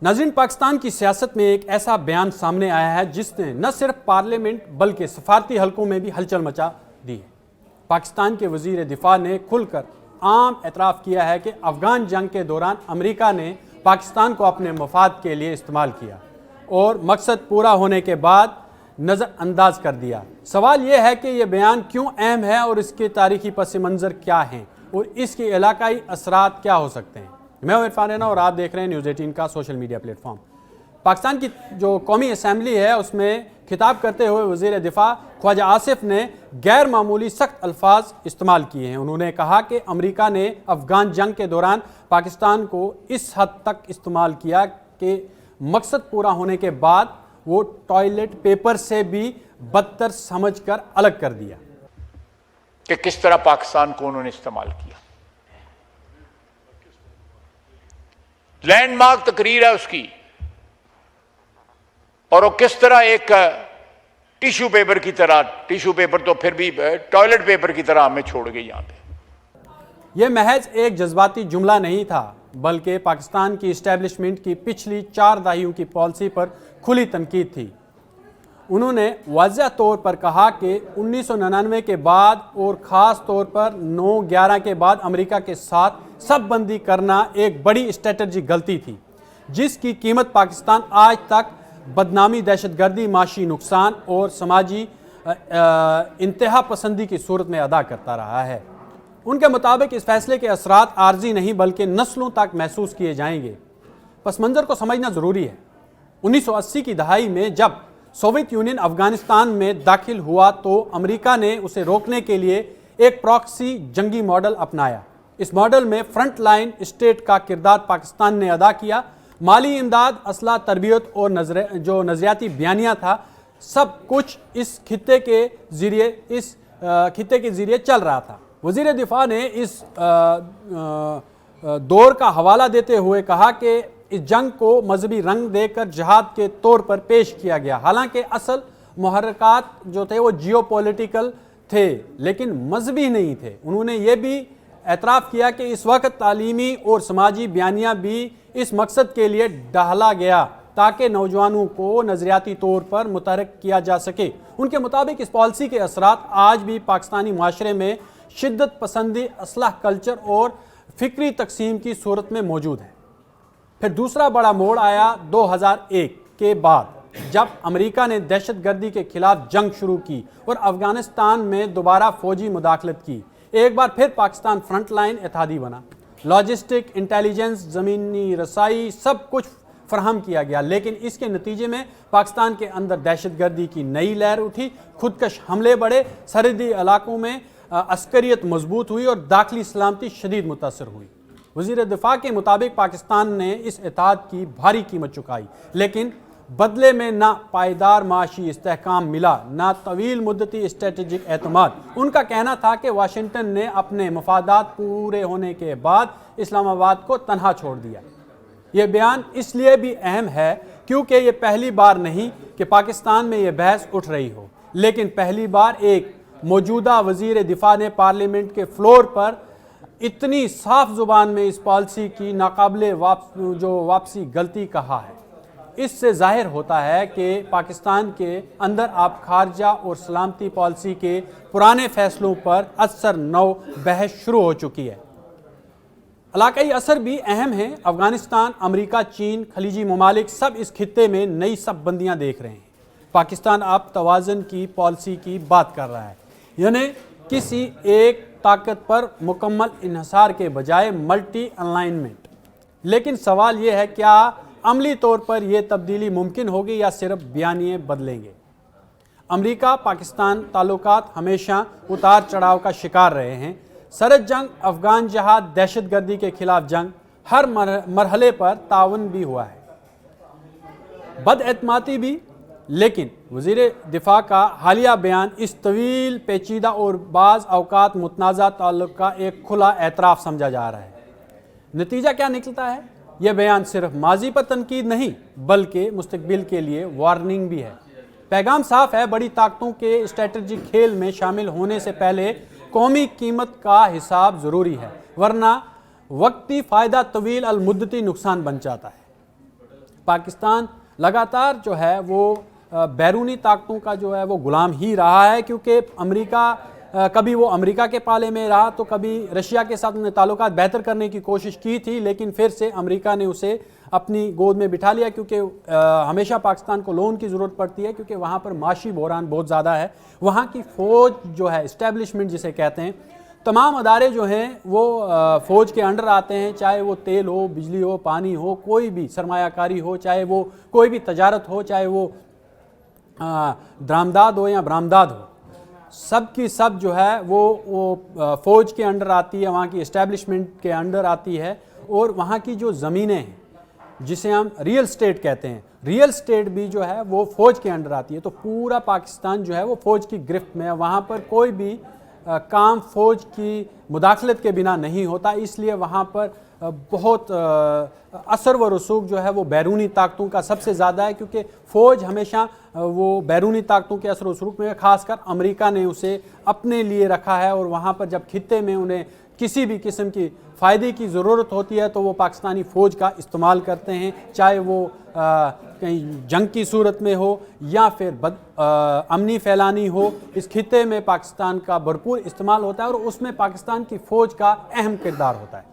ناظرین، پاکستان کی سیاست میں ایک ایسا بیان سامنے آیا ہے جس نے نہ صرف پارلیمنٹ بلکہ سفارتی حلقوں میں بھی ہلچل مچا دی ہے۔ پاکستان کے وزیر دفاع نے کھل کر عام اعتراف کیا ہے کہ افغان جنگ کے دوران امریکہ نے پاکستان کو اپنے مفاد کے لیے استعمال کیا اور مقصد پورا ہونے کے بعد نظر انداز کر دیا۔ سوال یہ ہے کہ یہ بیان کیوں اہم ہے اور اس کے تاریخی پس منظر کیا ہیں اور اس کے علاقائی اثرات کیا ہو سکتے ہیں۔ میں ہوں عرفان رینا اور آپ دیکھ رہے ہیں نیوز 18 کا social media plate form. Pakistan کی جو قومی اسمبلی ہے اس میں خطاب کرتے ہوئے وزیر دفاع خواجہ آصف نے غیر معمولی سخت الفاظ استعمال کیے ہیں۔ انہوں نے کہا کہ امریکہ نے افغان جنگ کے دوران پاکستان کو اس حد تک استعمال کیا کہ مقصد پورا ہونے کے بعد وہ ٹوائلٹ پیپر سے بھی بدتر سمجھ کر الگ کر دیا۔ کہ کس طرح پاکستان کو انہوں نے استعمال کیا۔ لینڈ مارک تقریر ہے اس کی، اور وہ کس طرح ایک ٹیشو پیپر کی طرح، ٹیشو پیپر تو پھر بھی ٹوائلٹ پیپر کی طرح ہمیں چھوڑ گئی یہاں پہ۔ یہ محض ایک جذباتی جملہ نہیں تھا بلکہ پاکستان کی اسٹیبلشمنٹ کی پچھلی 4 دہائیوں کی پالیسی پر کھلی تنقید تھی۔ انہوں نے واضح طور پر کہا کہ 1999 کے بعد اور خاص طور پر 9/11 کے بعد امریکہ کے ساتھ سب بندی کرنا ایک بڑی اسٹریٹجک غلطی تھی جس کی قیمت پاکستان آج تک بدنامی، دہشت گردی، معاشی نقصان اور سماجی انتہا پسندی کی صورت میں ادا کرتا رہا ہے۔ ان کے مطابق اس فیصلے کے اثرات عارضی نہیں بلکہ نسلوں تک محسوس کیے جائیں گے۔ پس منظر کو سمجھنا ضروری ہے۔ 1980 کی دہائی میں جب سوویت یونین افغانستان میں داخل ہوا تو امریکہ نے اسے روکنے کے لیے ایک پراکسی جنگی ماڈل اپنایا۔ اس ماڈل میں فرنٹ لائن اسٹیٹ کا کردار پاکستان نے ادا کیا۔ مالی امداد، اسلحہ، تربیت اور جو نظریاتی بیانیہ تھا، سب کچھ اس خطے کے ذریعے چل رہا تھا۔ وزیر دفاع نے اس دور کا حوالہ دیتے ہوئے کہا کہ اس جنگ کو مذہبی رنگ دے کر جہاد کے طور پر پیش کیا گیا، حالانکہ اصل محرکات جو تھے وہ جیو پولیٹیکل تھے لیکن مذہبی نہیں تھے۔ انہوں نے یہ بھی اعتراف کیا کہ اس وقت تعلیمی اور سماجی بیانیہ بھی اس مقصد کے لیے ڈھالا گیا تاکہ نوجوانوں کو نظریاتی طور پر متحرک کیا جا سکے۔ ان کے مطابق اس پالیسی کے اثرات آج بھی پاکستانی معاشرے میں شدت پسندی، اسلحہ کلچر اور فکری تقسیم کی صورت میں موجود ہیں۔ پھر دوسرا بڑا موڑ آیا 2001 کے بعد جب امریکہ نے دہشت گردی کے خلاف جنگ شروع کی اور افغانستان میں دوبارہ فوجی مداخلت کی۔ ایک بار پھر پاکستان فرنٹ لائن اتحادی بنا۔ لاجسٹک، انٹیلیجنس، زمینی رسائی سب کچھ فراہم کیا گیا، لیکن اس کے نتیجے میں پاکستان کے اندر دہشت گردی کی نئی لہر اٹھی، خودکش حملے بڑھے، سرحدی علاقوں میں عسکریت مضبوط ہوئی اور داخلی سلامتی شدید متاثر ہوئی۔ وزیر دفاع کے مطابق پاکستان نے اس اتحاد کی بھاری قیمت چکائی، لیکن بدلے میں نہ پائیدار معاشی استحکام ملا، نہ طویل مدتی اسٹریٹجک اعتماد۔ ان کا کہنا تھا کہ واشنگٹن نے اپنے مفادات پورے ہونے کے بعد اسلام آباد کو تنہا چھوڑ دیا۔ یہ بیان اس لیے بھی اہم ہے کیونکہ یہ پہلی بار نہیں کہ پاکستان میں یہ بحث اٹھ رہی ہو، لیکن پہلی بار ایک موجودہ وزیر دفاع نے پارلیمنٹ کے فلور پر اتنی صاف زبان میں اس پالیسی کی ناقابل واپسی غلطی کہا ہے۔ اس سے ظاہر ہوتا ہے کہ پاکستان کے اندر اب خارجہ اور سلامتی پالیسی کے پرانے فیصلوں پر اثر نو بحث شروع ہو چکی ہے۔ علاقائی اثر بھی اہم ہیں۔ افغانستان، امریکہ، چین، خلیجی ممالک سب اس خطے میں نئی سب بندیاں دیکھ رہے ہیں۔ پاکستان اب توازن کی پالیسی کی بات کر رہا ہے، یعنی کسی ایک طاقت پر مکمل انحصار کے بجائے ملٹی الائنمنٹ۔ لیکن سوال یہ ہے کیا عملی طور پر یہ تبدیلی ممکن ہوگی یا صرف بیانیے بدلیں گے؟ امریکہ پاکستان تعلقات ہمیشہ اتار چڑھاؤ کا شکار رہے ہیں۔ سرحد جنگ، افغان جہاد، دہشت گردی کے خلاف جنگ، ہر مرحلے پر تعاون بھی ہوا ہے، بد اعتمادی بھی، لیکن وزیر دفاع کا حالیہ بیان اس طویل، پیچیدہ اور بعض اوقات متنازع تعلق کا ایک کھلا اعتراف سمجھا جا رہا ہے۔ نتیجہ کیا نکلتا ہے؟ یہ بیان صرف ماضی پر تنقید نہیں بلکہ مستقبل کے لیے وارننگ بھی ہے۔ پیغام صاف ہے، بڑی طاقتوں کے اسٹریٹجک کھیل میں شامل ہونے سے پہلے قومی قیمت کا حساب ضروری ہے، ورنہ وقتی فائدہ طویل المدتی نقصان بن جاتا ہے۔ پاکستان لگاتار جو ہے وہ بیرونی طاقتوں کا جو ہے وہ غلام ہی رہا ہے، کیونکہ امریکہ کبھی وہ امریکہ کے پالے میں رہا تو کبھی رشیا کے ساتھ انہیں تعلقات بہتر کرنے کی کوشش کی تھی، لیکن پھر سے امریکہ نے اسے اپنی گود میں بٹھا لیا، کیونکہ ہمیشہ پاکستان کو لون کی ضرورت پڑتی ہے، کیونکہ وہاں پر معاشی بحران بہت زیادہ ہے۔ وہاں کی فوج جو ہے اسٹیبلشمنٹ جسے کہتے ہیں، تمام ادارے جو ہیں وہ فوج کے انڈر آتے ہیں، چاہے وہ تیل ہو، بجلی ہو، پانی ہو، کوئی بھی سرمایہ کاری ہو، چاہے وہ کوئی بھی تجارت ہو، چاہے وہ درآمدات ہو یا برآمدات ہو، سب کی سب جو ہے وہ فوج کے انڈر آتی ہے، وہاں کی اسٹیبلشمنٹ کے انڈر آتی ہے۔ اور وہاں کی جو زمینیں ہیں جسے ہم ریئل اسٹیٹ کہتے ہیں، ریئل اسٹیٹ بھی جو ہے وہ فوج کے انڈر آتی ہے، تو پورا پاکستان جو ہے وہ فوج کی گرفت میں ہے، وہاں پر کوئی بھی کام فوج کی مداخلت کے بنا نہیں ہوتا، اس لیے وہاں پر بہت اثر و رسوخ جو ہے وہ بیرونی طاقتوں کا سب سے زیادہ ہے، کیونکہ فوج ہمیشہ وہ بیرونی طاقتوں کے اثر و رسوخ میں، خاص کر امریکہ نے اسے اپنے لیے رکھا ہے، اور وہاں پر جب خطے میں انہیں کسی بھی قسم کی فائدے کی ضرورت ہوتی ہے تو وہ پاکستانی فوج کا استعمال کرتے ہیں، چاہے وہ کہیں جنگ کی صورت میں ہو یا پھر امنی پھیلانی ہو، اس خطے میں پاکستان کا بھرپور استعمال ہوتا ہے اور اس میں پاکستان کی فوج کا اہم کردار ہوتا ہے۔